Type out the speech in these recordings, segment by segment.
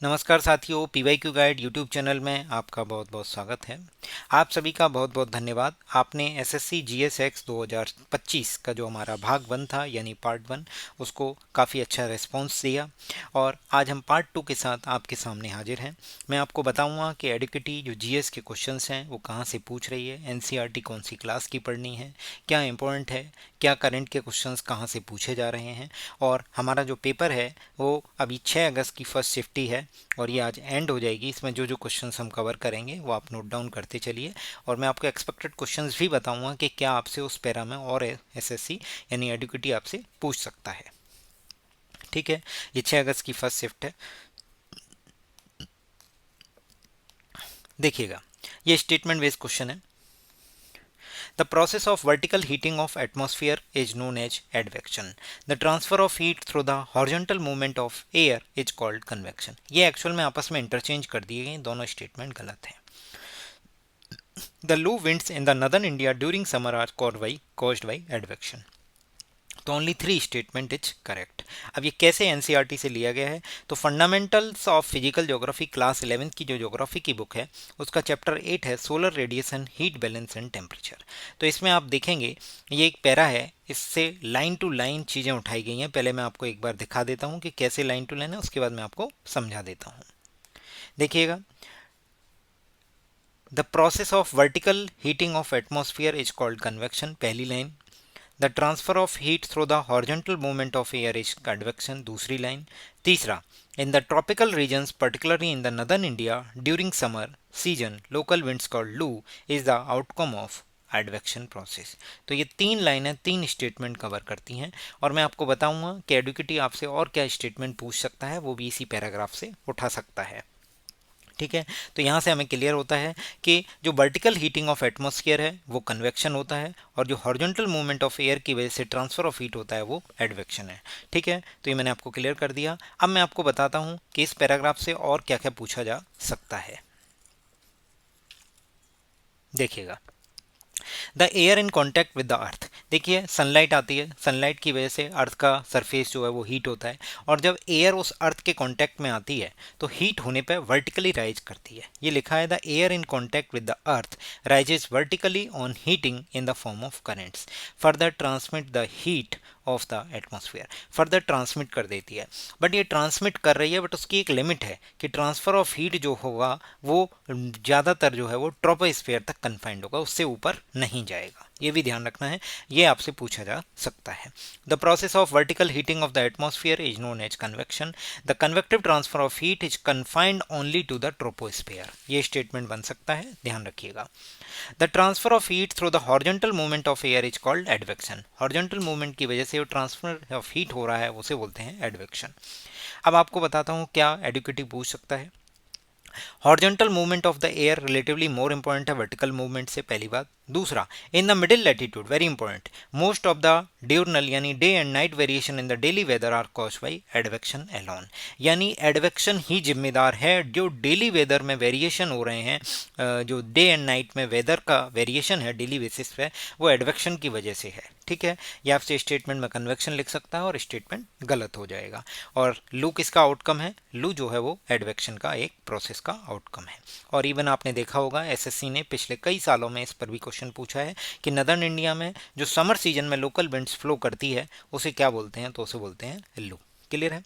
नमस्कार साथियों, PYQ guide YouTube channel में आपका बहुत बहुत स्वागत है। आप सभी का बहुत बहुत धन्यवाद। आपने एसएससी जीएस एक्स 2025 का जो हमारा भाग 1 था यानी पार्ट 1, उसको काफ़ी अच्छा रिस्पॉन्स दिया और आज हम पार्ट 2 के साथ आपके सामने हाजिर हैं। मैं आपको बताऊंगा कि एडुकेटी जो जीएस के क्वेश्चंस हैं वो कहाँ से पूछ रही है, एनसीईआरटी कौन सी क्लास की पढ़नी है, क्या इंपॉर्टेंट है, क्या करंट के क्वेश्चंस कहाँ से पूछे जा रहे हैं। और हमारा जो पेपर है वो अभी 6 अगस्त की फर्स्ट शिफ्ट ही है और ये आज एंड हो जाएगी। इसमें जो जो क्वेश्चंस हम कवर करेंगे वो आप नोट डाउन करते चलिए और मैं आपको एक्सपेक्टेड क्वेश्चंस भी बताऊंगा कि क्या आपसे उस पैरा में और एसएससी यानी एडुकेटी आपसे पूछ सकता है। ठीक है, ये 6 अगस्त की फर्स्ट शिफ्ट है। देखिएगा, ये स्टेटमेंट बेस्ड क्वेश्चन है। The process of vertical heating of atmosphere is known as advection. The transfer of heat through the horizontal movement of air is called convection. ये एक्चुअल में आपस में इंटरचेंज कर दिए गए, दोनों स्टेटमेंट गलत हैं। The low winds in the northern India during summer are caused by advection. तो ओनली 3 स्टेटमेंट इज करेक्ट। अब ये कैसे एनसीईआरटी से लिया गया है, तो fundamentals of physical geography class 11 की जो ज्योग्राफी की बुक है उसका चैप्टर 8 है solar radiation, heat balance and temperature. तो इसमें आप देखेंगे ये एक पैरा है, इससे लाइन टू लाइन चीज़ें उठाई गई हैं। पहले मैं आपको एक बार दिखा देता हूँ कि कैसे लाइन टू लाइन है, उसके बाद मैं आपको समझा देता हूँ। देखिएगा, the process of vertical heating of atmosphere is called convection, पहली line. The transfer of heat through the horizontal movement of air is convection, दूसरी लाइन। तीसरा, in the tropical regions particularly in the northern India during summer season local winds called loo is the outcome of advection process. तो ये 3 लाइनें 3 statement cover करती हैं और मैं आपको बताऊंगा कि एडुकेटी आपसे और क्या स्टेटमेंट पूछ सकता है, वो भी इसी पैराग्राफ से उठा सकता है। ठीक है, तो यहाँ से हमें क्लियर होता है कि जो वर्टिकल हीटिंग ऑफ एटमॉस्फेयर है वो कन्वेक्शन होता है और जो हॉरिजॉन्टल मूवमेंट ऑफ एयर की वजह से ट्रांसफर ऑफ हीट होता है वो एडवेक्शन है। ठीक है, तो ये मैंने आपको क्लियर कर दिया। अब मैं आपको बताता हूँ कि इस पैराग्राफ से और क्या क्या पूछा जा सकता है। देखिएगा, the air in contact with the earth. देखिए, सनलाइट आती है, सनलाइट की वजह से अर्थ का सरफेस जो है वो हीट होता है और जब एयर उस अर्थ के कांटेक्ट में आती है तो हीट होने पर वर्टिकली राइज करती है। ये लिखा है the air in contact with the earth rises vertically on heating in the form of currents further transmit the heat of the atmosphere. Further transmit कर देती है, बट ये ट्रांसमिट कर रही है बट उसकी एक लिमिट है कि ट्रांसफर ऑफ हीट जो होगा वो ज़्यादातर जो है वो ट्रोपोस्फेयर तक कन्फाइंड होगा, उससे ऊपर नहीं जाएगा। ये भी ध्यान रखना है, ये आपसे पूछा जा सकता है। The process of vertical heating of the atmosphere is known as convection. The convective transfer of heat is confined only to the troposphere. ये स्टेटमेंट बन सकता है, ध्यान रखिएगा। The transfer of heat through the horizontal movement of air is called advection. Horizontal movement की वजह से जो ट्रांसफर ऑफ हीट हो रहा है उसे बोलते हैं एडवेक्शन। अब आपको बताता हूँ क्या एडुकेटिव पूछ सकता है। Horizontal movement of the air relatively more important है वर्टिकल मूवमेंट से, पहली बात। दूसरा, in the middle latitude, very important, most of the diurnal यानी day and night variation in the daily weather are caused by advection alone. यानी advection ही जिम्मेदार है जो डेली वेदर में वेरिएशन हो रहे हैं, जो डे एंड नाइट में वेदर का वेरिएशन है डेली बेसिस पे, वो एडवेक्शन की वजह से है। ठीक है, ये आपसे स्टेटमेंट में कन्वेक्शन लिख सकता है और स्टेटमेंट गलत हो जाएगा। और लू किसका आउटकम है? लू जो है वो एडवेक्शन का एक प्रोसेस का आउटकम है। और इवन आपने देखा होगा एसएससी ने पिछले कई सालों में इस पर भी क्वेश्चन पूछा है कि नदर्न इंडिया में जो समर सीजन में लोकल विंड्स फ्लो करती है उसे क्या बोलते हैं, तो उसे बोलते हैं लू। क्लियर है।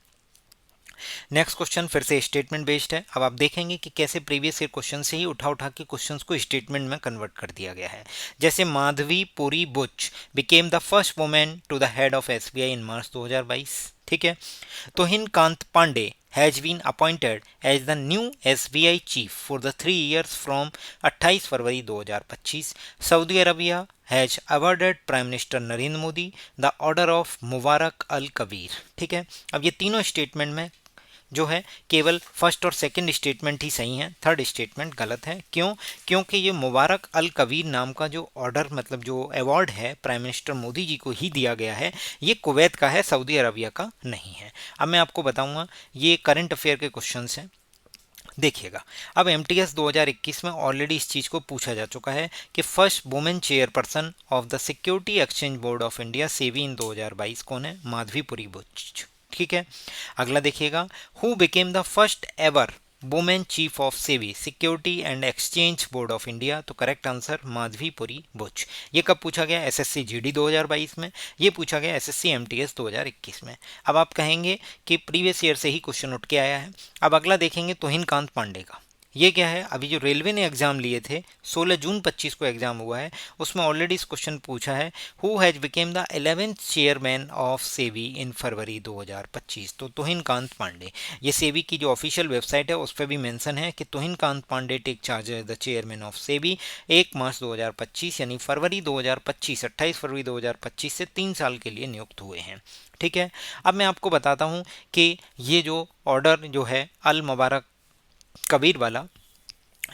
नेक्स्ट क्वेश्चन फिर से स्टेटमेंट बेस्ड है। अब आप देखेंगे कि कैसे प्रीवियस ईयर क्वेश्चन से ही उठा उठा के क्वेश्चंस को स्टेटमेंट में कन्वर्ट कर दिया गया है। जैसे Madhabi Puri Buch became the first women to the head of SBI in March 2022। ठीक है, Tuhin Kanta Pandey has been appointed as the new SBI chief for the 3 years from 28 February 2025। Saudi Arabia has awarded prime minister Narendra Modi the order of Mubarak Al Kabeer. ठीक है, अब ये तीनों statement में जो है केवल फर्स्ट और सेकंड स्टेटमेंट ही सही है, थर्ड स्टेटमेंट गलत है। क्यों? क्योंकि ये मुबारक अल कबीर नाम का जो ऑर्डर मतलब जो अवार्ड है प्राइम मिनिस्टर मोदी जी को ही दिया गया है, ये कुवैत का है, सऊदी अरबिया का नहीं है। अब मैं आपको बताऊंगा, ये करंट अफेयर के क्वेश्चंस हैं। देखिएगा, अब एमटीएस 2021 में ऑलरेडी इस चीज़ को पूछा जा चुका है कि first women chairperson of the Security Exchange Board of India SEBI in 2022 कौन है? माधवी पुरी बुच। ठीक है। अगला देखिएगा, who became the first ever women chief of SEBI security and exchange Board of India. तो करेक्ट आंसर माधवीपुरी बुच। ये कब पूछा गया? एसएससी जीडी 2022 में, ये पूछा गया एसएससी एमटीएस 2021 में। अब आप कहेंगे कि प्रीवियस ईयर से ही क्वेश्चन उठ के आया है। अब अगला देखेंगे तुहिन कांत पांडे का। ये क्या है? अभी जो रेलवे ने एग्जाम लिए थे 16 जून 25 को एग्जाम हुआ है, उसमें ऑलरेडी इस क्वेश्चन पूछा है, who has became the 11th chairman of SEBI in February 2025। तो तुहिन कांत पांडे, ये सेबी की जो ऑफिशियल वेबसाइट है उस पर भी मेंशन है कि Tuhin Kanta Pandey take charge as the chairman of SEBI 1 March 2025, यानी फरवरी 2025, 28 फरवरी 2025 से 3 साल के लिए नियुक्त हुए हैं। ठीक है। अब मैं आपको बताता हूँ कि ये जो ऑर्डर जो है अल मुबारक कबीर वाला,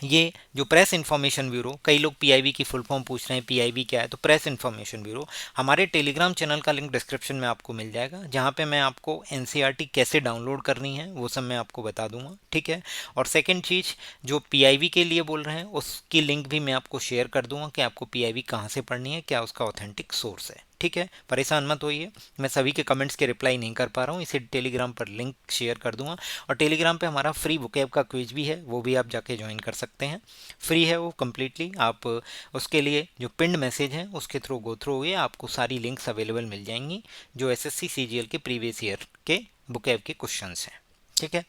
ये जो प्रेस इन्फॉर्मेशन ब्यूरो, कई लोग पीआईबी की फुल फॉर्म पूछ रहे हैं, पीआईबी क्या है? तो प्रेस इन्फॉर्मेशन ब्यूरो, हमारे टेलीग्राम चैनल का लिंक डिस्क्रिप्शन में आपको मिल जाएगा, जहाँ पे मैं आपको एनसीईआरटी कैसे डाउनलोड करनी है वो सब मैं आपको बता दूंगा। ठीक है। और सेकंड चीज़, जो पीआईबी के लिए बोल रहे हैं उसकी लिंक भी मैं आपको शेयर कर दूंगा कि आपको पीआईबी कहाँ से पढ़नी है, क्या उसका ऑथेंटिक सोर्स है। ठीक है। परेशान मत होइए, मैं सभी के कमेंट्स के रिप्लाई नहीं कर पा रहा हूँ, इसे टेलीग्राम पर लिंक शेयर कर दूंगा। और टेलीग्राम पे हमारा फ्री वोकैब का क्विज भी है, वो भी आप जाके ज्वाइन कर सकते हैं। फ्री है वो कम्प्लीटली। आप उसके लिए जो पिंड मैसेज है उसके थ्रू गो थ्रू हुए, आपको सारी लिंक्स अवेलेबल मिल जाएंगी जो एसएससी सीजीएल के प्रीवियस ईयर के वोकैब के क्वेश्चंस हैं। ठीक है।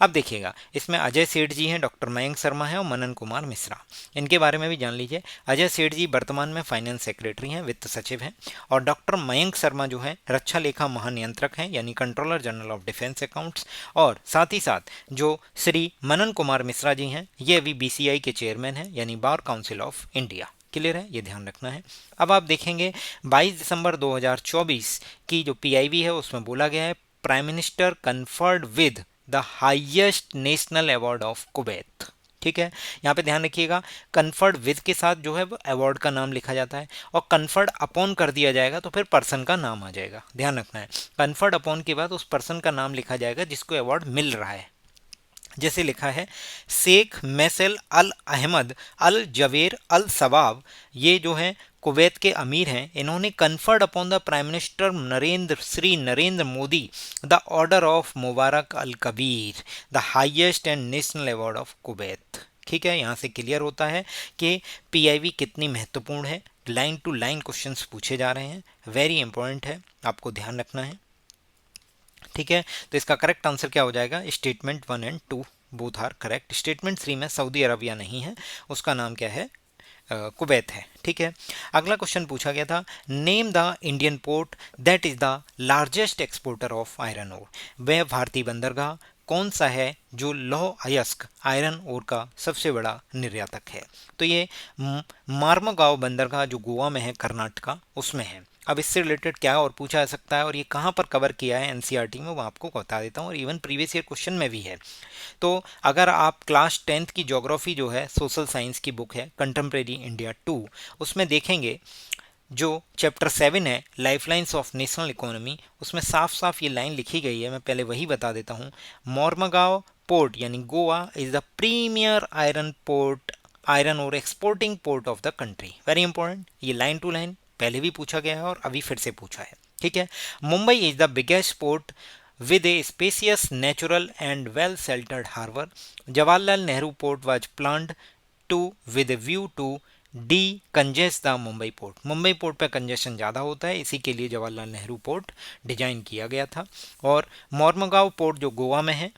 अब देखिएगा, इसमें अजय सेठ जी हैं, डॉक्टर मयंक शर्मा है और मनन कुमार मिश्रा, इनके बारे में भी जान लीजिए। अजय सेठ जी वर्तमान में फाइनेंस सेक्रेटरी हैं, वित्त सचिव हैं, और डॉक्टर मयंक शर्मा जो है रक्षा लेखा महानियंत्रक हैं, यानी controller general of defence accounts. और साथ ही साथ जो श्री मनन कुमार मिश्रा जी हैं, ये अभी बीसीआई के चेयरमैन हैं, यानी bar council of India. Clear है? ये ध्यान रखना है। अब आप देखेंगे 22 दिसंबर 2024 की जो पीआईबी है उसमें बोला गया है, prime minister conferred with the highest national award of Kuwait. ठीक है। यहाँ पे ध्यान रखिएगा, कन्फर्ड विद के साथ जो है वो अवार्ड का नाम लिखा जाता है, और कन्फर्ड अपॉन कर दिया जाएगा तो फिर पर्सन का नाम आ जाएगा। ध्यान रखना है, कन्फर्ड अपॉन के बाद उस पर्सन का नाम लिखा जाएगा जिसको अवार्ड मिल रहा है। जैसे लिखा है, शेख मैसेल अल अहमद अल जवेर अल सवाब, ये जो है कुवैत के अमीर हैं, इन्होंने conferred upon the prime minister Narendra Modi the order of Mubarak Al Kabir, the highest and national award of Kuwait. ठीक है। यहाँ से क्लियर होता है कि पीआईबी कितनी महत्वपूर्ण है। लाइन टू लाइन क्वेश्चंस पूछे जा रहे हैं, वेरी इंपॉर्टेंट है, आपको ध्यान रखना है। ठीक है। तो इसका करेक्ट आंसर क्या हो जाएगा? Statement 1 and 2 both are correct. Statement 3 में सऊदी अरबिया नहीं है, उसका नाम क्या है? कुवैत है। ठीक है। अगला क्वेश्चन पूछा गया था, name the Indian port that is the largest exporter of iron ore. वह भारतीय बंदरगाह कौन सा है जो लौह अयस्क आयरन ओर का सबसे बड़ा निर्यातक है? तो ये मार्मगांव बंदरगाह जो गोवा में है, कर्नाटका, उसमें है। अब इससे रिलेटेड क्या और पूछा जा सकता है और ये कहाँ पर कवर किया है एनसीईआरटी में, वो आपको बता देता हूँ, और इवन प्रीवियस ईयर क्वेश्चन में भी है। तो अगर आप क्लास 10th की ज्योग्राफी जो है, सोशल साइंस की बुक है कंटेम्प्रेरी इंडिया 2, उसमें देखेंगे जो चैप्टर 7 है लाइफलाइंस ऑफ नेशनल इकोनॉमी, उसमें साफ साफ ये लाइन लिखी गई है, मैं पहले वही बता देता हूँ। मोरमगांव पोर्ट यानी Goa is the premier iron ore exporting port of the country. Very important, ये लाइन टू लाइन पहले भी पूछा गया है और अभी फिर से पूछा है। ठीक है। Mumbai is the biggest port with a spacious natural and well sheltered harbor. Jawaharlal Nehru Port was planned to with a view to decongest the Mumbai Port. Mumbai port पे कंजेशन ज़्यादा होता है, इसी के लिए जवाहरलाल नेहरू पोर्ट डिजाइन किया गया था। और मोरमगांव पोर्ट जो गोवा में है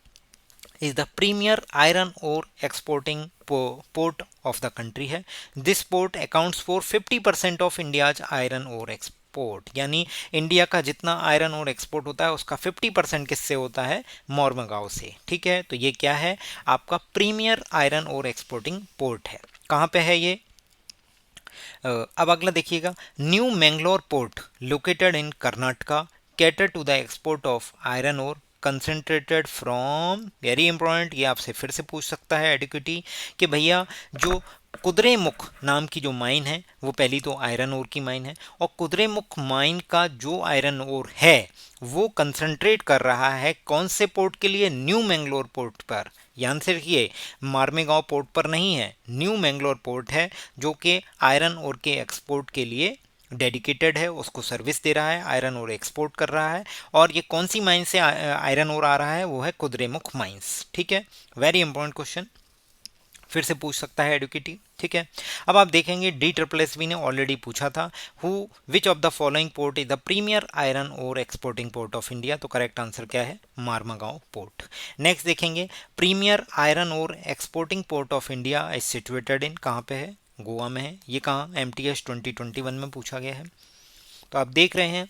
is the premier iron ore exporting port of the country है। This port accounts for 50% of India's iron ore export, यानी इंडिया का जितना आयरन और एक्सपोर्ट होता है उसका 50% किससे होता है? मोरमगांव से। ठीक है। तो ये क्या है? आपका premier iron ore exporting port है। कहाँ पे है ये? अब अगला देखिएगा, new Mangalore port located in Karnataka cater to the export of iron ore concentrated from. Very important, ये आपसे फिर से पूछ सकता है एडिक्विटी कि भैया जो कुद्रेमुख नाम की जो माइन है वो पहली तो आयरन ओर की माइन है, और कुद्रेमुख माइन का जो आयरन ओर है वो कंसंट्रेट कर रहा है कौन से पोर्ट के लिए? न्यू मैंगलोर पोर्ट पर। ध्यान से रखिए, मार्मेगांव पोर्ट पर नहीं है, न्यू मैंगलोर पोर्ट है जो कि आयरन ओर के एक्सपोर्ट के लिए डेडिकेटेड है, उसको सर्विस दे रहा है, आयरन और एक्सपोर्ट कर रहा है। और ये कौन सी माइन से आयरन और आ रहा है, वो है कुद्रेमुख माइंस। ठीक है, वेरी इंपॉर्टेंट क्वेश्चन, फिर से पूछ सकता है एडुकेटिव। ठीक है, अब आप देखेंगे डी ट्रिपल एस बी ने ऑलरेडी पूछा था, who which of the following port is the premier iron ore exporting port of India, तो करेक्ट आंसर क्या है, मारमागांव पोर्ट। नेक्स्ट देखेंगे premier iron ore exporting port of India is situated in, कहाँ पे है, गोवा में है। ये कहाँ, एम टी एस 2021 में पूछा गया है। तो आप देख रहे हैं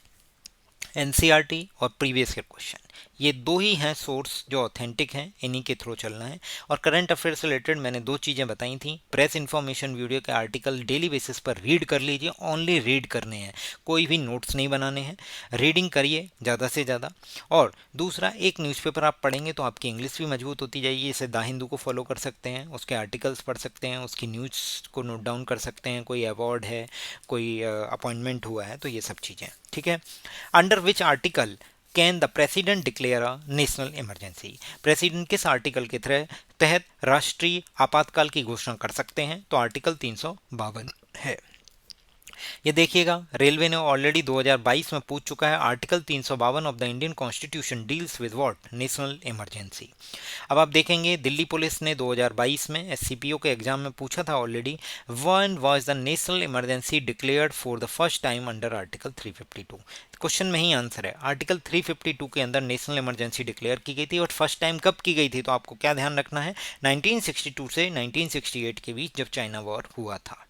एनसीईआरटी और प्रीवियस ईयर क्वेश्चन, ये दो ही हैं सोर्स जो ऑथेंटिक हैं, इन्हीं के थ्रू चलना है। और करंट अफेयर से रिलेटेड मैंने दो चीज़ें बताई थी, प्रेस इन्फॉर्मेशन वीडियो के आर्टिकल डेली बेसिस पर रीड कर लीजिए, ओनली रीड करने हैं, कोई भी नोट्स नहीं बनाने हैं, रीडिंग करिए ज़्यादा से ज़्यादा। और दूसरा, एक न्यूज़पेपर आप पढ़ेंगे तो आपकी इंग्लिश भी मजबूत होती जाएगी, इसे द हिंदू को फॉलो कर सकते हैं, उसके आर्टिकल्स पढ़ सकते हैं, उसकी न्यूज़ को नोट डाउन कर सकते हैं, कोई अवार्ड है, कोई अपॉइंटमेंट हुआ है, तो ये सब चीज़ें। ठीक है, under which article can the president declare a national emergency, president किस आर्टिकल के तहत राष्ट्रीय आपातकाल की घोषणा कर सकते हैं, तो आर्टिकल 352 है। ये देखिएगा, रेलवे ने ऑलरेडी 2022 में पूछ चुका है, article 352 of the Indian constitution deals with what, national emergency. अब आप देखेंगे दिल्ली पुलिस ने 2022 में एससीपीओ के एग्जाम में पूछा था already, when was the national emergency declared for the first time under article 352। Question में ही आंसर है, आर्टिकल 352 के अंदर नेशनल इमरजेंसी डिक्लेयर की गई थी, और फर्स्ट टाइम कब की गई थी, तो आपको क्या ध्यान रखना है, 1962 से 1968 के बीच, जब चाइना वॉर हुआ था।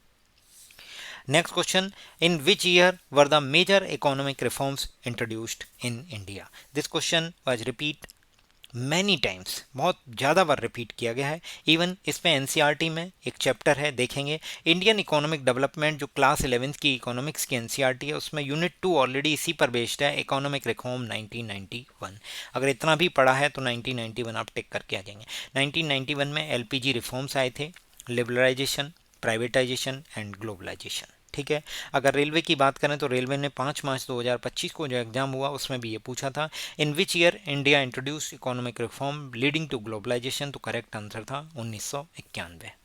Next question, in which year were the major economic reforms introduced in India? This question was repeat many times, बहुत ज़्यादा बार रिपीट किया गया है। इवन इसमें एनसीईआरटी में एक चैप्टर है, देखेंगे इंडियन इकोनॉमिक डेवलपमेंट, जो क्लास 11 की इकोनॉमिक्स की एनसीईआरटी है, उसमें यूनिट 2 ऑलरेडी इसी पर बेस्ड है, इकोनॉमिक रिफॉर्म 1991। अगर इतना भी पढ़ा है तो 1991 आप टिक करके आ जाएंगे। 1991 में एलपीजी रिफॉर्म्स आए थे, लिबरलाइजेशन, प्राइवेटाइजेशन एंड ग्लोबलाइजेशन। ठीक है, अगर रेलवे की बात करें तो रेलवे ने 5 मार्च 2025 को जो एग्जाम हुआ उसमें भी ये पूछा था, in which year India introduce economic reform leading to globalization, तो करेक्ट आंसर था 1991।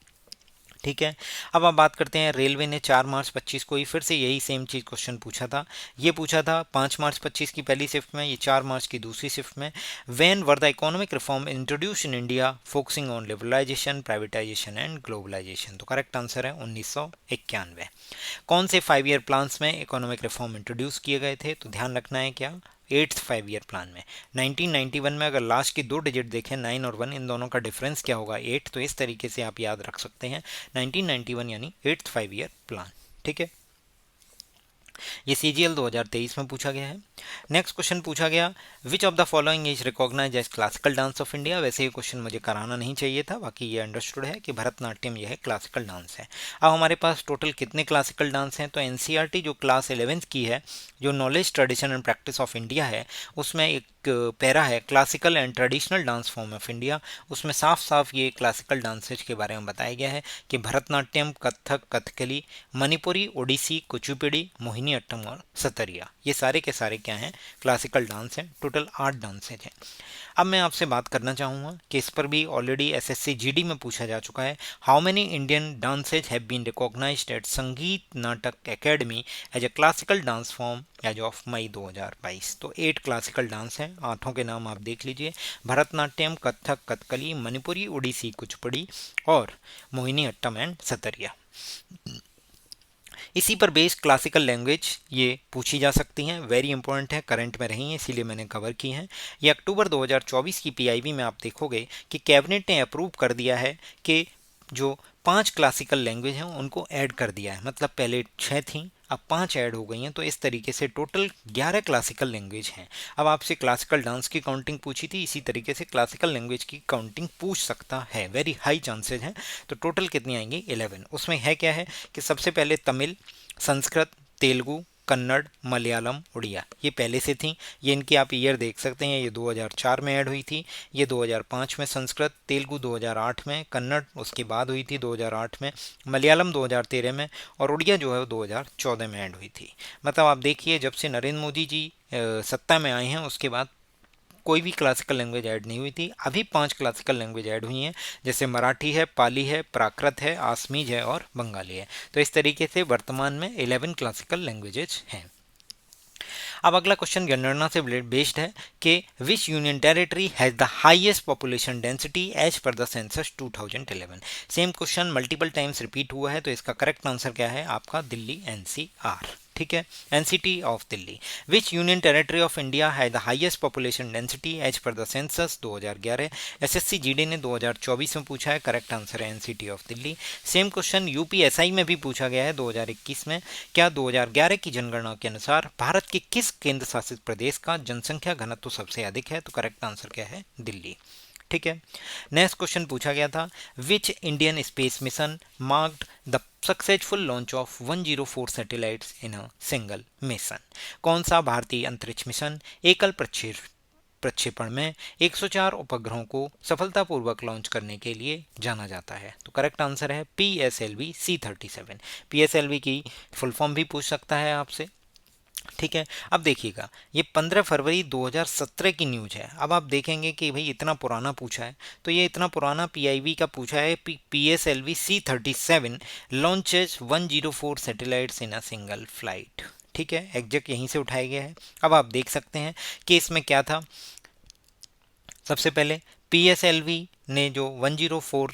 ठीक है, अब आप बात करते हैं, रेलवे ने 4 मार्च 25 को ही फिर से यही सेम चीज़ क्वेश्चन पूछा था। ये पूछा था 5 मार्च 25 की पहली शिफ्ट में, ये 4 मार्च की दूसरी शिफ्ट में। When were the economic reform introduce in India focusing on liberalisation, privatisation and globalisation, तो करेक्ट आंसर है 1991। कौन से 5 ईयर प्लान्स में इकोनॉमिक रिफॉर्म इंट्रोड्यूस किए गए थे, तो ध्यान रखना है क्या, 8th 5 ईयर प्लान में। 1991 में अगर लास्ट की दो डिजिट देखें 9 और 1, इन दोनों का डिफरेंस क्या होगा, 8, तो इस तरीके से आप याद रख सकते हैं 1991 यानी 8th 5 ईयर प्लान। ठीक है, ये सीजीएल 2023 में पूछा गया है। नेक्स्ट क्वेश्चन पूछा गया, which of the following is recognise as classical dance of India. वैसे ये क्वेश्चन मुझे कराना नहीं चाहिए था, बाकी ये अंडरस्टूड है कि भरतनाट्यम यह क्लासिकल डांस है। अब हमारे पास टोटल कितने क्लासिकल डांस हैं, तो एनसीईआरटी जो क्लास 11th की है, जो knowledge tradition and practice of India है, उसमें एक पैरा है classical and traditional dance form of India. उसमें साफ साफ ये क्लासिकल डांसेज के बारे में बताया गया है कि भरतनाट्यम, कथक, कथकली, मणिपुरी, ओडिसी, कुचिपुड़ी, मोहिनी अट्टम और सतरिया, ये सारे के सारे क्या हैं, क्लासिकल डांस हैं। टोटल 8 डांसेज हैं। अब मैं आपसे बात करना चाहूँगा कि इस पर भी ऑलरेडी एसएससी जीडी में पूछा जा चुका है, how many Indian dances have been recognised at Sangeet Natak Academy as a classical dance form as of May 2022। तो 8 क्लासिकल डांस हैं, 8 के नाम आप देख लीजिए, भरतनाट्यम, कथक, कथकली, मणिपुरी, ओडिसी, कुचिपुड़ी और मोहिनी अट्टम एंड सतरिया। इसी पर बेस्ड क्लासिकल लैंग्वेज ये पूछी जा सकती हैं, वेरी इंपॉर्टेंट है, करंट में रही हैं, इसीलिए मैंने कवर की हैं। ये अक्टूबर 2024 की पीआईबी में आप देखोगे कि कैबिनेट ने अप्रूव कर दिया है कि जो 5 क्लासिकल लैंग्वेज हैं उनको ऐड कर दिया है, मतलब पहले 6 थी, अब 5 ऐड हो गई हैं, तो इस तरीके से टोटल 11 क्लासिकल लैंग्वेज हैं। अब आपसे क्लासिकल डांस की काउंटिंग पूछी थी, इसी तरीके से क्लासिकल लैंग्वेज की काउंटिंग पूछ सकता है, वेरी हाई चांसेज हैं। तो टोटल कितनी आएंगी, 11। उसमें है क्या है कि सबसे पहले तमिल, संस्कृत, तेलुगु, कन्नड़, मलयालम, उड़िया, ये पहले से थी। ये इनकी आप ईयर देख सकते हैं, ये 2004 में ऐड हुई थी, ये 2005 में संस्कृत, तेलुगु 2008 में, कन्नड़ उसके बाद हुई थी 2008 में, मलयालम 2013 में, और उड़िया जो है वो 2014 में ऐड हुई थी। मतलब आप देखिए, जब से नरेंद्र मोदी जी सत्ता में आए हैं उसके बाद कोई भी क्लासिकल लैंग्वेज ऐड नहीं हुई थी। अभी 5 क्लासिकल लैंग्वेज ऐड हुई हैं, जैसे मराठी है, पाली है, प्राकृत है, आसमीज है और बंगाली है। तो इस तरीके से वर्तमान में 11 क्लासिकल लैंग्वेजेज हैं। अब अगला क्वेश्चन जनगणना से बेस्ड है कि which union territory has the highest population density as per the census 2011। Same question multiple times repeat हुआ है, तो इसका करेक्ट आंसर क्या है आपका दिल्ली एनसीआर। ठीक है, NCT of Delhi. Which union territory of India है the highest population density as per the census 2011। SSC GD ने 2024 में पूछा है, करेक्ट आंसर है NCT of Delhi. Same question UPSI में भी पूछा गया है 2021 में। क्या 2011 की जनगणना के अनुसार भारत के किस केंद्र शासित प्रदेश का जनसंख्या घनत्व सबसे अधिक है? तो करेक्ट आंसर क्या है दिल्ली। ठीक है, नेक्स्ट क्वेश्चन पूछा गया था which Indian space mission marked the successful launch of 104 satellites in a single mission. कौन सा भारतीय अंतरिक्ष मिशन एकल प्रक्षेपण में 104 उपग्रहों को सफलतापूर्वक लॉन्च करने के लिए जाना जाता है? तो करेक्ट आंसर है PSLV C-37। PSLV की फुल फॉर्म भी पूछ सकता है आपसे। ठीक है, अब देखिएगा ये 15 फरवरी 2017 की न्यूज है। अब आप देखेंगे कि भाई इतना पुराना पूछा है, तो ये इतना पुराना PIV का पूछा है। PSLV C-37 launches 104 satellites in a single flight. ठीक है, एग्जैक्ट यहीं से उठाया गया है। अब आप देख सकते हैं कि इसमें क्या था। सबसे पहले PSLV ने जो 104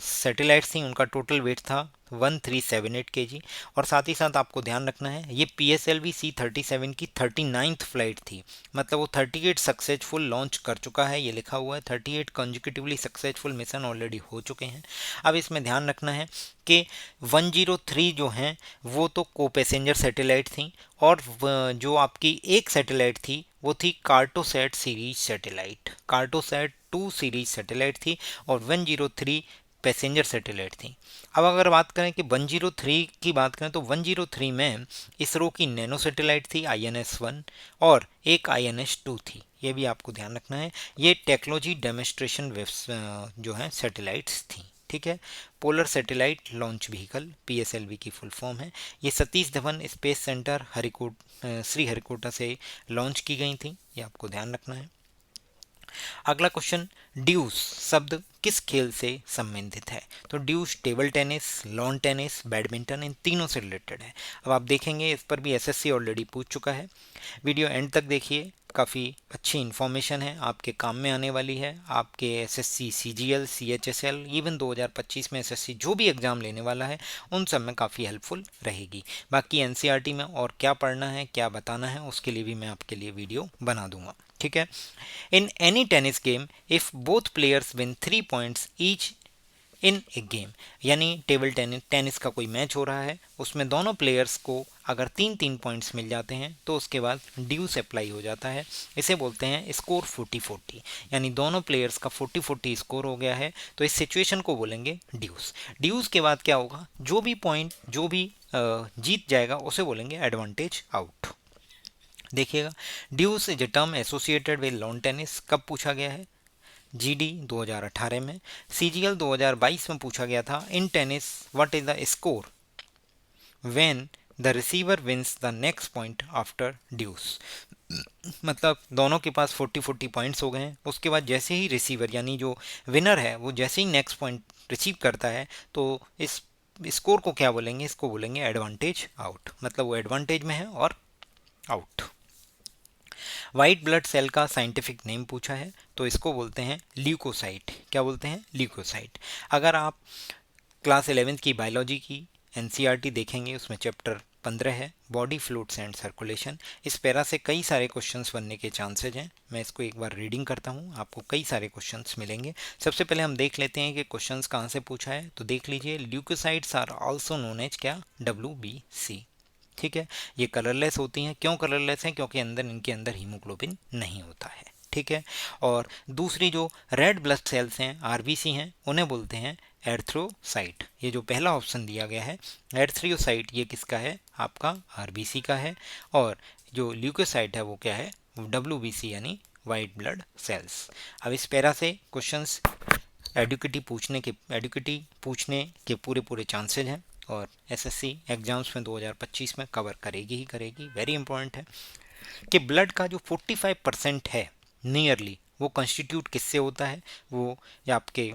सैटेलाइट्स थी उनका टोटल वेट था 1378 kg। और साथ ही साथ आपको ध्यान रखना है ये PSLV C-37 की 39th फ्लाइट थी, मतलब वो 38 सक्सेसफुल लॉन्च कर चुका है। ये लिखा हुआ है 38 कंजिक्यूटिवली सक्सेसफुल मिशन ऑलरेडी हो चुके हैं। अब इसमें ध्यान रखना है कि 103 जो हैं वो तो को पैसेंजर सैटेलाइट थी, और जो आपकी एक सैटेलाइट थी वो थी Cartosat series satellite. Cartosat 2 series satellite थी और 103 पैसेंजर सैटेलाइट थी। अब अगर बात करें कि 103 की बात करें तो 103 में इसरो की नैनो सैटेलाइट थी INS-1 और एक INS-2 थी। ये भी आपको ध्यान रखना है। ये टेक्नोलॉजी डेमोन्स्ट्रेशन जो है सैटेलाइट्स थी। ठीक है, polar satellite launch vehicle PSLV की फुल फॉर्म है। ये सतीश धवन स्पेस सेंटर श्रीहरिकोटा से लॉन्च की गई थी, ये आपको ध्यान रखना है। अगला क्वेश्चन, ड्यूस शब्द किस खेल से संबंधित है? तो deuce table tennis, lawn tennis, badminton, इन तीनों से रिलेटेड है। अब आप देखेंगे इस पर भी SSC ऑलरेडी पूछ चुका है। वीडियो एंड तक देखिए, काफ़ी अच्छी इन्फॉर्मेशन है, आपके काम में आने वाली है। आपके SSC CGL CHSL इवन 2025 में SSC जो भी एग्ज़ाम लेने वाला है उन सब में काफ़ी हेल्पफुल रहेगी। बाकी NCERT में और क्या पढ़ना है, क्या बताना है, उसके लिए भी मैं आपके लिए वीडियो बना दूंगा। ठीक है, in any tennis game if both players win 3 points each in A game, यानी टेबल टेनिस का कोई मैच हो रहा है, उसमें दोनों प्लेयर्स को अगर 3-3 पॉइंट्स मिल जाते हैं तो उसके बाद ड्यूस अप्लाई हो जाता है। इसे बोलते हैं स्कोर 40-40, यानी दोनों प्लेयर्स का 40-40 स्कोर हो गया है तो इस सिचुएशन को बोलेंगे ड्यूस। ड्यूस के बाद क्या होगा, जो भी पॉइंट जो भी जीत जाएगा उसे बोलेंगे एडवांटेज आउट। देखिएगा, deuce is a term associated with lawn tennis कब पूछा गया है? GD 2018 में। CGL 2022 में पूछा गया था in tennis what is the score when the receiver wins the next point after deuce. मतलब दोनों के पास 40-40 पॉइंट्स हो गए हैं, उसके बाद जैसे ही रिसीवर यानी जो विनर है वो जैसे ही नेक्स्ट पॉइंट रिसीव करता है तो इस स्कोर को क्या बोलेंगे? इसको बोलेंगे एडवांटेज आउट, मतलब वो एडवांटेज में है और आउट। वाइट ब्लड सेल का साइंटिफिक नेम पूछा है तो इसको बोलते हैं ल्यूकोसाइट। क्या बोलते हैं? ल्यूकोसाइट। अगर आप क्लास 11th की बायोलॉजी की NCERT देखेंगे उसमें चैप्टर 15 है बॉडी फ्लूइड्स एंड सर्कुलेशन। इस पैरा से कई सारे क्वेश्चंस बनने के चांसेज हैं। मैं इसको एक बार रीडिंग करता हूँ, आपको कई सारे क्वेश्चंस मिलेंगे। सबसे पहले हम देख लेते हैं कि क्वेश्चंस कहाँ से पूछा है। तो देख लीजिए, leukocytes are also known as क्या? WBC। ठीक है, ये कलरलेस होती हैं। क्यों कलरलेस हैं? क्योंकि इनके अंदर हीमोग्लोबिन नहीं होता है। ठीक है, और दूसरी जो रेड ब्लड सेल्स हैं RBC हैं उन्हें बोलते हैं एर्थ्रोसाइट। ये जो पहला ऑप्शन दिया गया है एर्थ्रोसाइट, ये किसका है? आपका RBC का है। और जो ल्यूकोसाइट है वो क्या है? WBC यानी वाइट ब्लड सेल्स। अब इस पैरा से क्वेश्चंस एडुकेटी पूछने के पूरे चांसेज हैं और SSC एग्जाम्स में 2025 में कवर करेगी ही करेगी। वेरी इंपॉर्टेंट है कि ब्लड का जो 45% है नियरली वो कंस्टिट्यूट किससे होता है, वो या आपके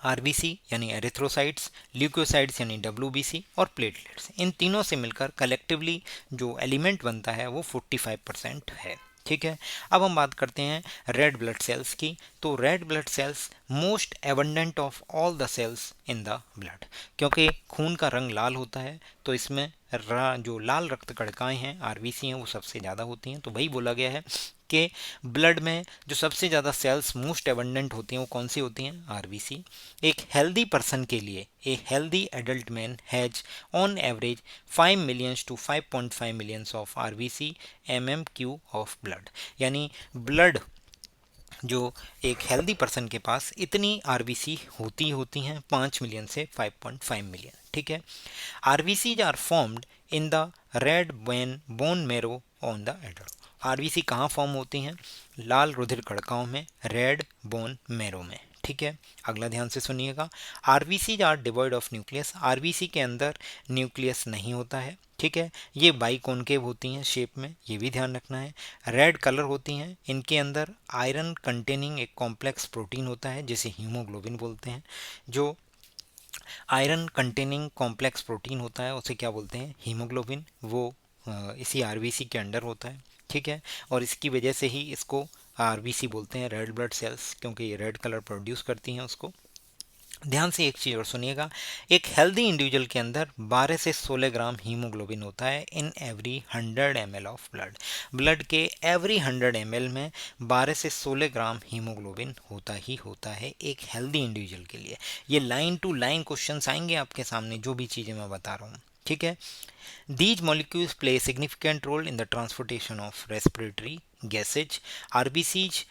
आरबीसी यानी एरिथ्रोसाइट्स, ल्यूकोसाइट्स यानी डब्ल्यूबीसी और प्लेटलेट्स, इन तीनों से मिलकर कलेक्टिवली जो एलिमेंट बनता है वो 45% है। ठीक है, अब हम बात करते हैं रेड ब्लड सेल्स की। तो red blood cells most abundant of all the cells in the blood, क्योंकि खून का रंग लाल होता है तो इसमें जो लाल रक्त कणिकाएं हैं आरबीसी हैं वो सबसे ज़्यादा होती हैं। तो वही बोला गया है कि ब्लड में जो सबसे ज़्यादा सेल्स मोस्ट एबंडेंट होती हैं वो कौन सी होती हैं, आरबीसी। एक हेल्दी पर्सन के लिए a healthy adult man has on average 5 millions to 5.5 millions of RBC M Q of blood, यानी ब्लड जो एक हेल्दी पर्सन के पास इतनी आरबीसी होती हैं 5 मिलियन से 5.5 मिलियन। ठीक है, RBCs are formed in the red bone marrow on the adult. RBC कहाँ फॉर्म होती हैं, लाल रुधिर कणिकाओं में, रेड बोन मेरो में। ठीक है, अगला ध्यान से सुनिएगा, RBC are devoid of nucleus. RBC के अंदर न्यूक्लियस नहीं होता है। ठीक है, ये बाइकॉन्केव होती हैं शेप में, ये भी ध्यान रखना है। रेड कलर होती हैं, इनके अंदर आयरन कंटेनिंग एक कॉम्प्लेक्स प्रोटीन होता है जिसे हीमोग्लोबिन बोलते हैं। जो आयरन कंटेनिंग कॉम्प्लेक्स प्रोटीन होता है उसे क्या बोलते हैं, हीमोग्लोबिन। वो इसी आरबीसी के अंडर होता है। ठीक है, और इसकी वजह से ही इसको आरबीसी बोलते हैं, रेड ब्लड सेल्स, क्योंकि ये रेड कलर प्रोड्यूस करती हैं उसको। ध्यान से एक चीज़ और सुनिएगा, एक हेल्दी इंडिविजुअल के अंदर 12 से 16 ग्राम हीमोग्लोबिन होता है in every 100 ml of blood. Blood के एवरी 100 ml में 12 से 16 ग्राम हीमोग्लोबिन होता ही होता है एक हेल्दी इंडिविजुअल के लिए। ये लाइन टू लाइन क्वेश्चंस आएंगे आपके सामने जो भी चीज़ें मैं बता रहा हूँ। ठीक है, these molecules play a significant role in the transportation of respiratory gases. RBCs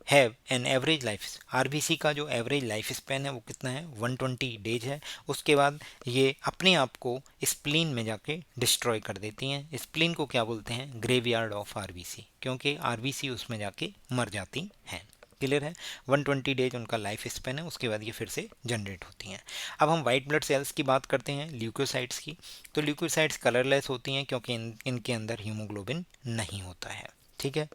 have an average life, RBC का जो एवरेज लाइफ स्पैन है वो कितना है, 120 डेज है। उसके बाद ये अपने आप को स्प्लीन में जाके डिस्ट्रॉय कर देती हैं। स्प्लीन को क्या बोलते हैं, ग्रेवयार्ड ऑफ आरबीसी, क्योंकि आरबीसी उसमें जाके मर जाती हैं। क्लियर है, 120 डेज उनका लाइफ स्पैन है, उसके बाद ये फिर से जनरेट होती हैं। अब हम वाइट ब्लड सेल्स की बात करते हैं, ल्यूकोसाइट्स की। तो ल्यूकोसाइट्स कलरलेस होती हैं क्योंकि इनके अंदर हीमोग्लोबिन नहीं होता है। ठीक है,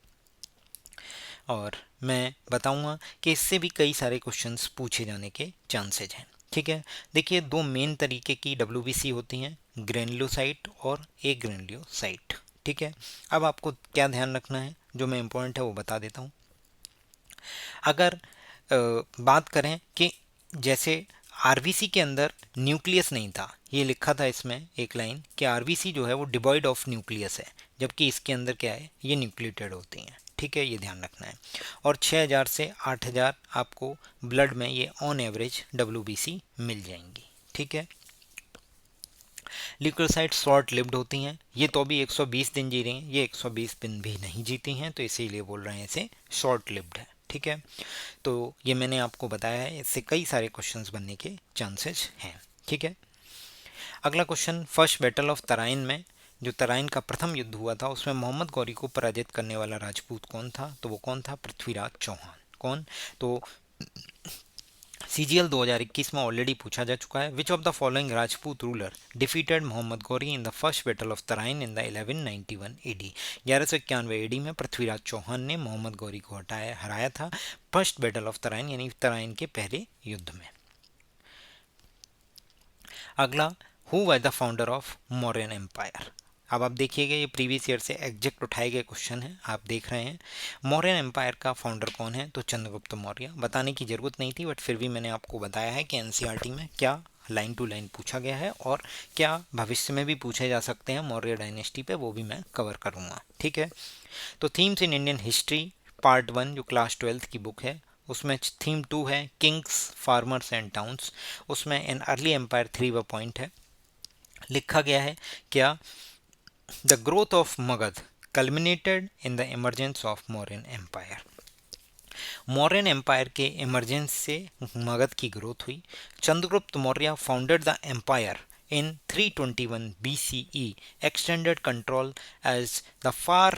और मैं बताऊंगा कि इससे भी कई सारे क्वेश्चंस पूछे जाने के चांसेज हैं। ठीक है, देखिए दो मेन तरीके की डब्ल्यूबीसी होती हैं, ग्रेनुलोसाइट और ए ग्रेनुलोसाइट। ठीक है, अब आपको क्या ध्यान रखना है, जो मैं इम्पोर्टेंट है वो बता देता हूँ। अगर बात करें कि जैसे आरबीसी के अंदर न्यूक्लियस नहीं था, ये लिखा था इसमें एक लाइन कि आरबीसी जो है वो डिवॉइड ऑफ न्यूक्लियस है, जबकि इसके अंदर क्या है, ये न्यूक्लिएटेड होती हैं। ठीक है, ये ध्यान रखना है। और 6000 से 8000 आपको ब्लड में ये ऑन एवरेज डब्ल्यूबीसी मिल जाएंगी। ठीक है, ल्यूकोसाइट शॉर्ट लिव्ड होती हैं, ये तो भी 120 दिन जी रही हैं, ये 120 दिन भी नहीं जीती हैं, तो इसीलिए बोल रहे हैं इसे शॉर्ट लिव्ड है। ठीक है, तो ये मैंने आपको बताया है, इससे कई सारे क्वेश्चंस बनने के चांसेस हैं। ठीक है, अगला question, first battle of Tarain में, जो तराइन का प्रथम युद्ध हुआ था उसमें मोहम्मद गौरी को पराजित करने वाला राजपूत कौन था, तो वो कौन था, पृथ्वीराज चौहान। कौन, तो सीजीएल 2021 में ऑलरेडी पूछा जा चुका है, which of the following Rajput ruler defeated Mohammad Ghori in the first battle of Tarain in the 1191 AD. 1191 AD में पृथ्वीराज चौहान ने मोहम्मद गौरी को हराया था फर्स्ट बैटल ऑफ तराइन यानी तराइन के पहले युद्ध में। अगला, who was the founder of Mauryan empire. अब आप देखिएगा ये प्रीवियस ईयर से एग्जैक्ट उठाए गए क्वेश्चन है, आप देख रहे हैं। मौर्यन एम्पायर का फाउंडर कौन है, तो चंद्रगुप्त मौर्य। बताने की ज़रूरत नहीं थी, बट फिर भी मैंने आपको बताया है कि एनसीईआरटी में क्या लाइन टू लाइन पूछा गया है और क्या भविष्य में भी पूछे जा सकते हैं मौर्य डायनेस्टी पे, वो भी मैं कवर करूँगा। ठीक है, तो themes in Indian history part 1 जो क्लास 12 की बुक है उसमें थीम 2 है किंग्स, फार्मर्स एंड टाउन्स। उसमें एन अर्ली एम्पायर 3 पॉइंट है, लिखा गया है क्या, the growth of Magadh culminated in the emergence of Mauryan empire. Mauryan empire के इमरजेंस से मगध की ग्रोथ हुई। Chandragupta Maurya founded the empire in 321 BCE, extended control as the far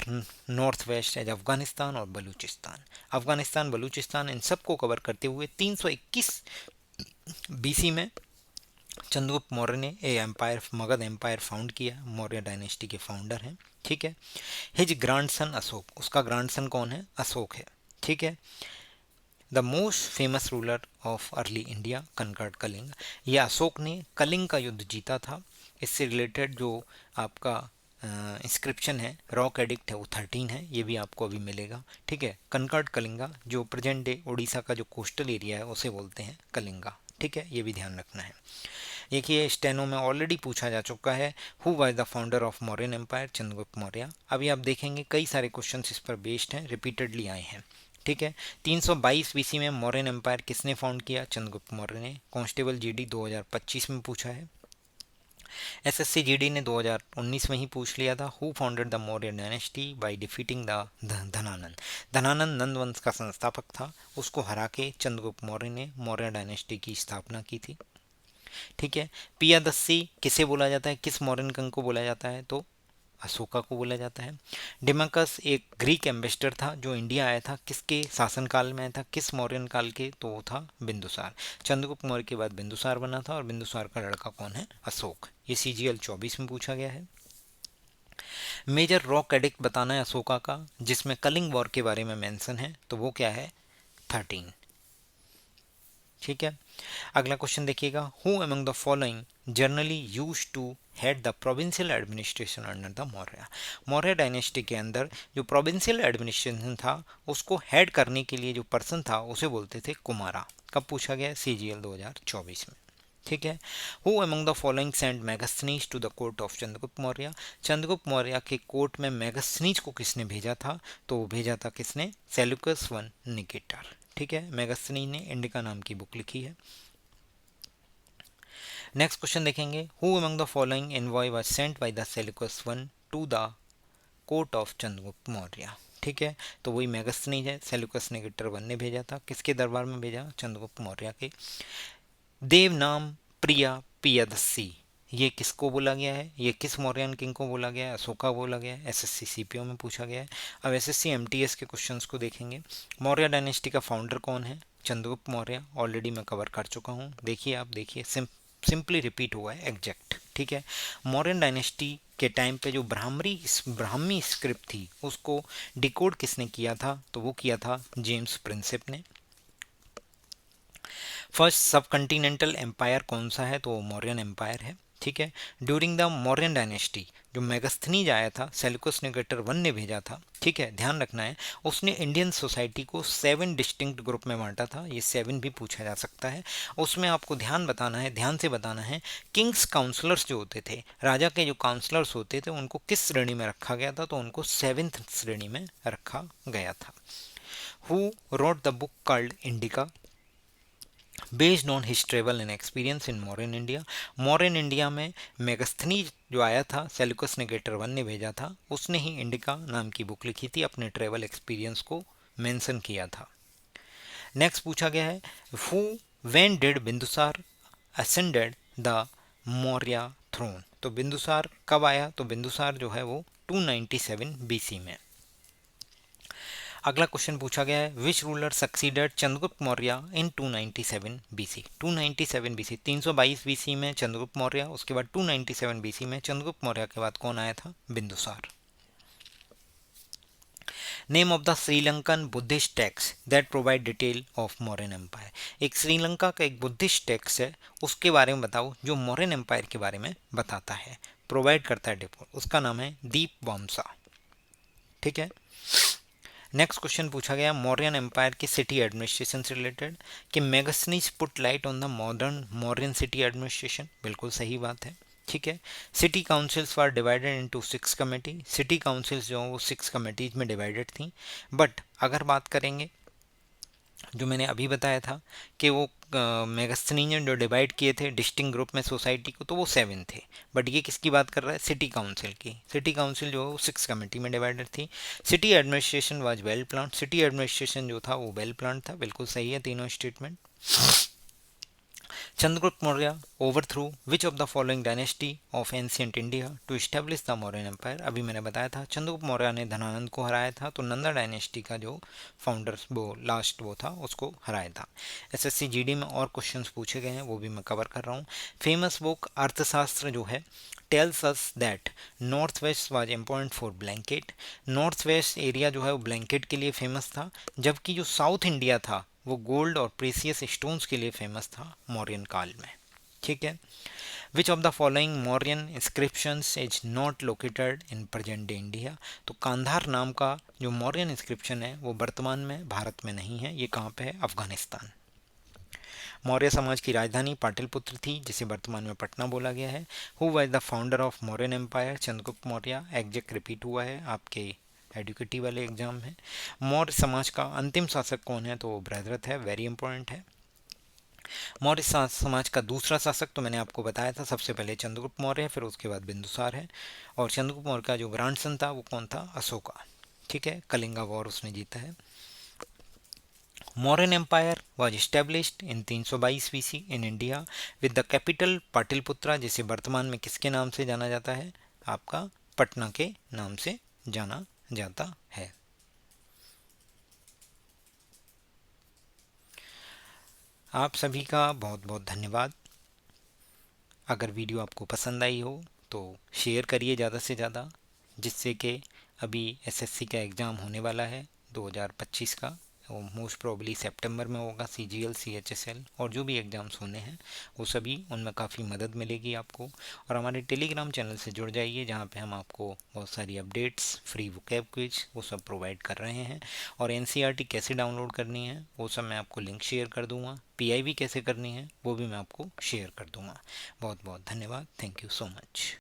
northwest as Afghanistan और बलूचिस्तान। अफगानिस्तान, बलूचिस्तान इन सब को कवर करते हुए 321 BC में चंद्रगुप्त मौर्य ने ए एम्पायर मगध एम्पायर फाउंड किया, मौर्य डायनेस्टी के फाउंडर हैं। ठीक है। हिज ग्रांडसन अशोक, उसका ग्रांडसन कौन है? अशोक है। ठीक है। The most famous ruler of early India conquered Kalinga, ये अशोक ने कलिंग का युद्ध जीता था। इससे रिलेटेड जो आपका इंस्क्रिप्शन है, रॉक एडिक्ट है, वो 13 है, ये भी आपको अभी मिलेगा। ठीक है। कनकर्ड कलिंगा, जो प्रेजेंट डे उड़ीसा का जो कोस्टल एरिया है उसे बोलते हैं कलिंगा। ठीक है, ये भी ध्यान रखना है। देखिए स्टेनो में ऑलरेडी पूछा जा चुका है, who was the founder of Mauryan empire? Chandragupta Maurya. अभी आप देखेंगे कई सारे क्वेश्चन इस पर बेस्ड हैं, रिपीटेडली आए हैं। ठीक है। 322 बीसी में मौर्यन एम्पायर किसने फाउंड किया? चंद्रगुप्त मौर्य ने। कांस्टेबल जीडी 2025 में पूछा है। एसएससी जीडी ने 2019 में ही पूछ लिया था, who founded the Maurya dynasty by defeating the Dhanananda? Dhanananda Nanda वंश का संस्थापक था, उसको हरा के चंद्रगुप्त मौर्य ने मौर्य डायनेस्टी की स्थापना की थी। ठीक है। पियादस्सी किसे बोला जाता है, किस मौर्यन कंग को बोला जाता है? तो अशोका को बोला जाता है। डिमाकस एक ग्रीक एम्बेसडर था जो इंडिया आया था, किसके शासनकाल में आया था, किस मौर्यन काल के? तो वो था बिंदुसार। चंद्रगुप्त मौर्य के बाद बिंदुसार बना था और बिंदुसार का लड़का कौन है? अशोक। ये सीजीएल 24 में पूछा गया है। मेजर रॉक एडिक्ट बताना है अशोका का जिसमें कलिंग वॉर के बारे में मेंशन है, तो वो क्या है? 13। ठीक है। अगला क्वेश्चन देखिएगा, who among the following generally use to head the provincial administration under the Maurya? Maurya dynasty के अंदर जो प्रोविंशियल एडमिनिस्ट्रेशन था उसको हेड करने के लिए जो पर्सन था उसे बोलते थे कुमारा। कब पूछा गया? सीजीएल 2024 में। ठीक है। Who among the following send Megasthenes to the court of Chandragupta Maurya? Chandragupta Maurya के कोर्ट में मैगस्थनीज को किसने भेजा था? तो भेजा था किसने? Seleucus one Nicator. ठीक है। मैगस्थनीज ने इंडिका नाम की बुक लिखी है। नेक्स्ट क्वेश्चन देखेंगे, who among the following envoy was sent by the Seleucus one two the court of Chandragupta Maurya? ठीक है। तो वही मैगस्थनीज है, सेल्यूकस निकेटर वन ने भेजा था। किसके दरबार में भेजा? चंद्रगुप्त मौर्य के। देवनाम प्रिया पियादस्सी, ये किसको बोला गया है? ये किस मौर्यन किंग को बोला गया है? अशोका बोला गया है। एसएससी सीपीओ में पूछा गया है। अब एसएससी एमटीएस के क्वेश्चंस को देखेंगे। मौर्य डायनेस्टी का फाउंडर कौन है? चंद्रगुप्त मौर्य। ऑलरेडी मैं कवर कर चुका हूँ, देखिए आप देखिए, सिंपली रिपीट हुआ है एग्जैक्ट। ठीक है। मौर्यन डायनेस्टी के टाइम पे जो ब्राह्मी स्क्रिप्ट थी उसको डिकोड किसने किया था? तो वो किया था जेम्स प्रिंसेप ने। फर्स्ट सब कॉन्टिनेंटल एम्पायर कौन सा है? तो मौर्यन एम्पायर है। ठीक है। ड्यूरिंग द मौर्यन डायनेस्टी जो मैगस्थनीज आया था, सेल्यूकस निकेटर वन ने भेजा था। ठीक है, ध्यान रखना है, उसने इंडियन सोसाइटी को 7 डिस्टिंक्ट ग्रुप में बांटा था। ये 7 भी पूछा जा सकता है। उसमें आपको ध्यान से बताना है, किंग्स काउंसलर्स जो होते थे, राजा के जो काउंसलर्स होते थे, उनको किस श्रेणी में रखा गया था? तो उनको 7th श्रेणी में रखा गया था। Who wrote the book called indica based on his travel and experience in modern India? Modern India में मेगस्थनी जो आया था, सेल्यूकस निकेटर वन ने भेजा था, उसने ही इंडिका नाम की बुक लिखी थी, अपने ट्रेवल एक्सपीरियंस को मेंशन किया था। नेक्स्ट पूछा गया है, who when did Bindusara ascended the Maurya throne? तो बिंदुसार कब आया? तो बिंदुसार जो है वो 297 बीसी में। अगला क्वेश्चन पूछा गया है, which ruler succeeded Chandragupta Maurya in 297 BC? 297 BC, 322 BC में चंद्रगुप्त मौर्य, उसके बाद 297 बीसी में चंद्रगुप्त मौर्य के बाद कौन आया था? Bindusara. Name of the Sri Lankan Buddhist text that provide detail of Mauryan empire? एक श्रीलंका का एक बुद्धिस्ट टेक्स्ट है, उसके बारे में बताओ जो मौर्यन एम्पायर के बारे में बताता है, प्रोवाइड करता है रिपोर्ट। उसका नाम है दीप वामसा। ठीक है। नेक्स्ट क्वेश्चन पूछा गया, मौर्यन एम्पायर की सिटी एडमिनिस्ट्रेशन से रिलेटेड, कि Megasthenes put light on the modern Mauryan city administration? बिल्कुल सही बात है। ठीक है। City councils were divided into 6 committee. City councils जो वो 6 कमेटीज में डिवाइडेड थी। बट अगर बात करेंगे, जो मैंने अभी बताया था कि वो मेगस्थनी ने जो डिवाइड किए थे डिस्टिंक्ट ग्रुप में सोसाइटी को, तो वो 7 थे। बट ये किसकी बात कर रहा है? सिटी काउंसिल की। सिटी काउंसिल जो है वो 6 कमेटी में डिवाइडेड थी। City administration was well plan. City administration जो था वो वेल प्लान था। बिल्कुल सही है तीनों statement. Chandragupta Maurya overthrew which of the following dynasty of ancient India to establish the Mauryan empire. अभी मैंने बताया था चंद्रगुप्त मौर्य ने धनानंद को हराया था, तो नंदा डायनेस्टी का जो फाउंडर वो लास्ट वो था उसको हराया था। एसएससी जीडी में और क्वेश्चंस पूछे गए हैं, वो भी मैं कवर कर रहा हूँ। फेमस बुक अर्थशास्त्र जो है tells us that north west was important for blanket. North west area जो है वो ब्लैंकेट के लिए फेमस था, जबकि जो साउथ इंडिया था वो गोल्ड और प्रीसियस स्टोन्स के लिए फेमस था मौर्यन काल में। ठीक है। Which of the following Mauryan inscriptions is not located in present day India. तो कांधार नाम का जो मौर्यन इंस्क्रिप्शन है वो वर्तमान में भारत में नहीं है, ये कहाँ पे है, अफगानिस्तान। मौर्य समाज की राजधानी पाटलिपुत्र थी, जिसे वर्तमान में पटना बोला गया है। Who was the founder of Mauryan empire, Chandragupta Maurya. Exact repeat हुआ है आपके एडुकेटिव वाले एग्जाम में। मौर्य समाज का अंतिम शासक कौन है, तो बृहद्रथ है, वेरी इंपॉर्टेंट है। मौर्य समाज का दूसरा शासक तो मैंने आपको बताया था, सबसे पहले चंद्रगुप्त मौर्य है, फिर उसके बाद बिंदुसार है। और चंद्रगुप्त मौर्य का जो ग्रांडसन था वो कौन था, अशोका। ठीक है, कलिंगा वॉर उसने जीता है। Mauryan Empire was established in 322 BC in India with the capital Pataliputra, जिसे वर्तमान में किसके नाम से जाना जाता है, आपका पटना के नाम से जाना जाता है। आप सभी का बहुत बहुत धन्यवाद। अगर वीडियो आपको पसंद आई हो तो शेयर करिए ज़्यादा से ज़्यादा, जिससे कि अभी एसएससी का एग्ज़ाम होने वाला है 2025 का, वो मोस्ट प्रोबेबली सितंबर में होगा। सीजीएल, सीएचएसएल और जो भी एग्ज़ाम्स होने हैं वो सभी, उनमें काफ़ी मदद मिलेगी आपको। और हमारे टेलीग्राम चैनल से जुड़ जाइए, जहाँ पे हम आपको बहुत सारी अपडेट्स, फ्री वोकैब क्विज वो सब प्रोवाइड कर रहे हैं। और एनसीईआरटी कैसे डाउनलोड करनी है वो सब मैं आपको लिंक शेयर कर दूँगा। पीआईबी कैसे करनी है वो भी मैं आपको शेयर कर दूँगा। बहुत बहुत धन्यवाद। Thank you so much.